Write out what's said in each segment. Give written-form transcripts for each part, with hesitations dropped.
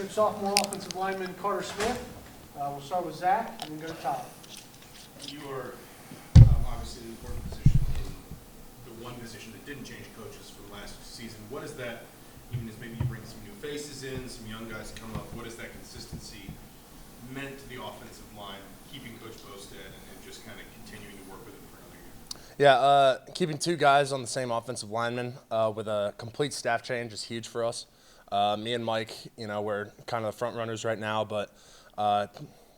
Redshirt sophomore offensive lineman Carter Smith. We'll start with Zach and then go to Tyler. You are obviously an important position in the one position that didn't change coaches from last season. What is that, even as maybe you bring some new faces in, some young guys come up, what has that consistency meant to the offensive line, keeping Coach Bostad and just kind of continuing to work with him for another year? Yeah, keeping two guys on the same offensive lineman with a complete staff change is huge for us. Me and Mike, we're kind of the front runners right now, but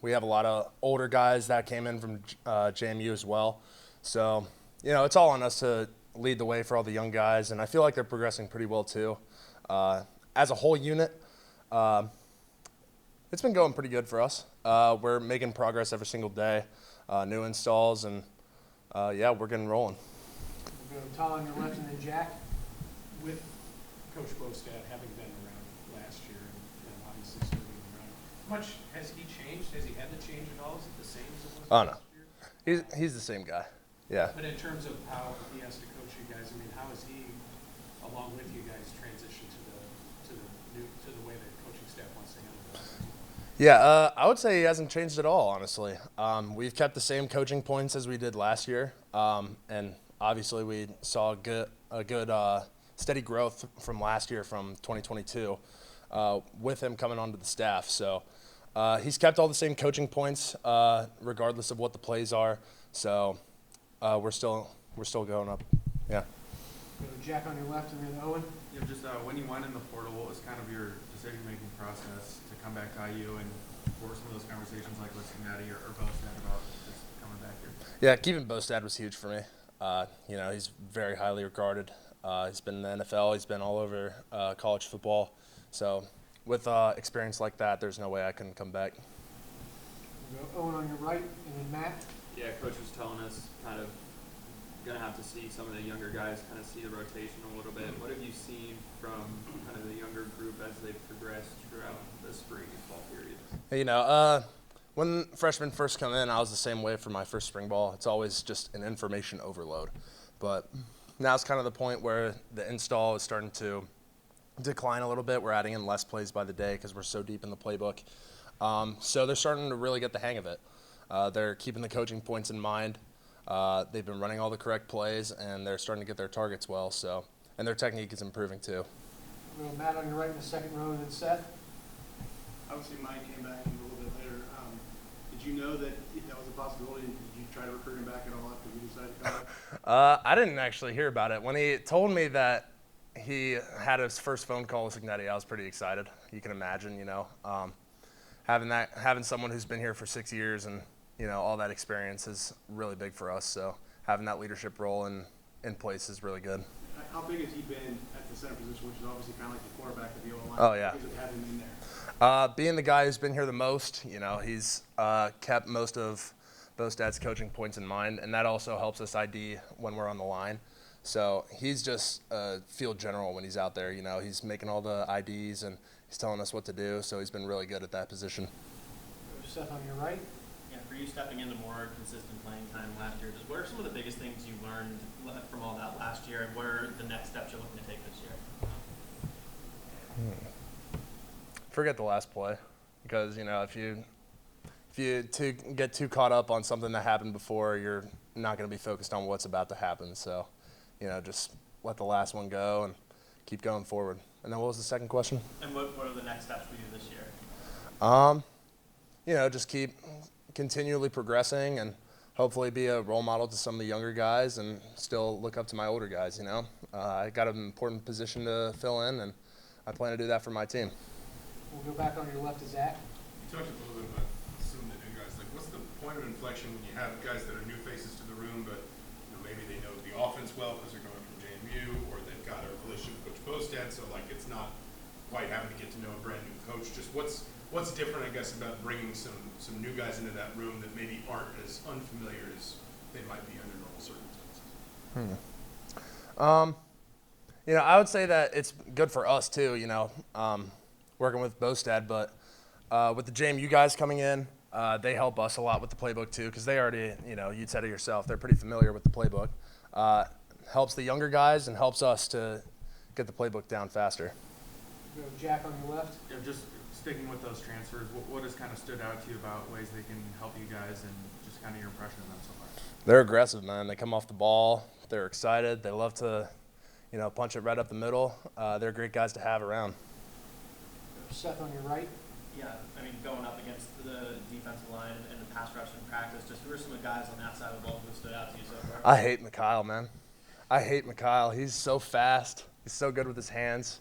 we have a lot of older guys that came in from JMU as well. So, it's all on us to lead the way for all the young guys, and I feel like they're progressing pretty well too. As a whole unit, it's been going pretty good for us. We're making progress every single day, new installs, and we're getting rolling. We'll go to Tyler on your left and then Jack. With Coach Bostad having been around last year and obviously still being around, how much has he changed? Has he had to change at all? Is it the same as it was last year? He's the same guy. Yeah. But in terms of how he has to coach you guys, how has he, along with you guys, transitioned to the way the coaching staff wants to handle this? Yeah, I would say he hasn't changed at all, honestly. We've kept the same coaching points as we did last year, and obviously we saw a good steady growth from last year, from 2022, with him coming onto the staff. So he's kept all the same coaching points, regardless of what the plays are. So we're still going up. Yeah. Go to Jack on your left and then Owen. Just when you went in the portal, what was kind of your decision-making process to come back to IU, and what were some of those conversations like with Cincinnati or Bostad about just coming back here? Yeah, keeping Bostad was huge for me. He's very highly regarded. He's been in the NFL. He's been all over college football. So with experience like that, there's no way I couldn't come back. We'll go Owen on your right and then Matt. Yeah, Coach was telling us kind of going to have to see some of the younger guys kind of see the rotation a little bit. What have you seen from kind of the younger group as they've progressed throughout the spring and fall periods? When freshmen first come in, I was the same way for my first spring ball. It's always just an information overload. But now it's kind of the point where the install is starting to decline a little bit. We're adding in less plays by the day because we're so deep in the playbook. So they're starting to really get the hang of it. They're keeping the coaching points in mind. They've been running all the correct plays, and they're starting to get their targets well. And their technique is improving too. We'll go Matt on your right in the second row and then Seth. Obviously, Mike came back a little bit later. Did you know that was a possibility? Did you try to recruit him back at all after you decided to come back? I didn't actually hear about it. When he told me that he had his first phone call with Cincinnati, I was pretty excited. You can imagine, having someone who's been here for 6 years and all that experience is really big for us. So having that leadership role in place is really good. How big has he been at the center position, which is obviously kind of like the quarterback of the O-line? Oh, yeah. Because of having him in there. Being the guy who's been here the most, he's kept most of Bostad's coaching points in mind, and that also helps us ID when we're on the line. So he's just a field general when he's out there. He's making all the IDs and he's telling us what to do. So he's been really good at that position. Seth on your right. Yeah, for you stepping into more consistent playing time last year, just what are some of the biggest things you learned from all that last year, and what are the next steps you're looking to take this year? Forget the last play, because if you get too caught up on something that happened before, you're not going to be focused on what's about to happen. So, just let the last one go and keep going forward. And then what was the second question? And what are the next steps for you this year? Just keep continually progressing and hopefully be a role model to some of the younger guys and still look up to my older guys. I got an important position to fill in, and I plan to do that for my team. We'll go back on your left to Zach. You talked a little bit about some of the new guys. What's the point of inflection when you have guys that are new faces to the room, but maybe they know the offense well because they're going from JMU, or they've got a relationship with Coach Bostad, so it's not quite having to get to know a brand new coach. Just what's different, I guess, about bringing some new guys into that room that maybe aren't as unfamiliar as they might be under normal circumstances? I would say that it's good for us too. Working with Bostad, but with the JMU guys coming in, they help us a lot with the playbook too, because they already, you said it yourself, they're pretty familiar with the playbook. Helps the younger guys and helps us to get the playbook down faster. Go Jack on your left. Yeah, just sticking with those transfers, what has kind of stood out to you about ways they can help you guys and just kind of your impression of them so far? They're aggressive, man. They come off the ball. They're excited. They love to, punch it right up the middle. They're great guys to have around. Seth on your right. Yeah, I mean, going up against the defensive line and the pass rush in practice, just who are some of the guys on that side of the ball who stood out to you so far? I hate Mikhail, man. I hate Mikhail. He's so fast. He's so good with his hands.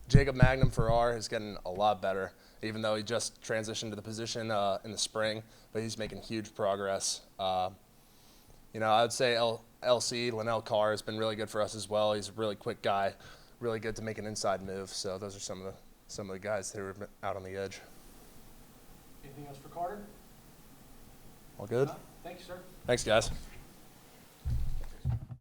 Jacob Magnum Farrar is getting a lot better, even though he just transitioned to the position in the spring, but he's making huge progress. I would say LC, Linnell Carr, has been really good for us as well. He's a really quick guy, really good to make an inside move. So those are some of the guys who are out on the edge. Anything else for Carter? All good? Thank you, sir. Thanks, guys.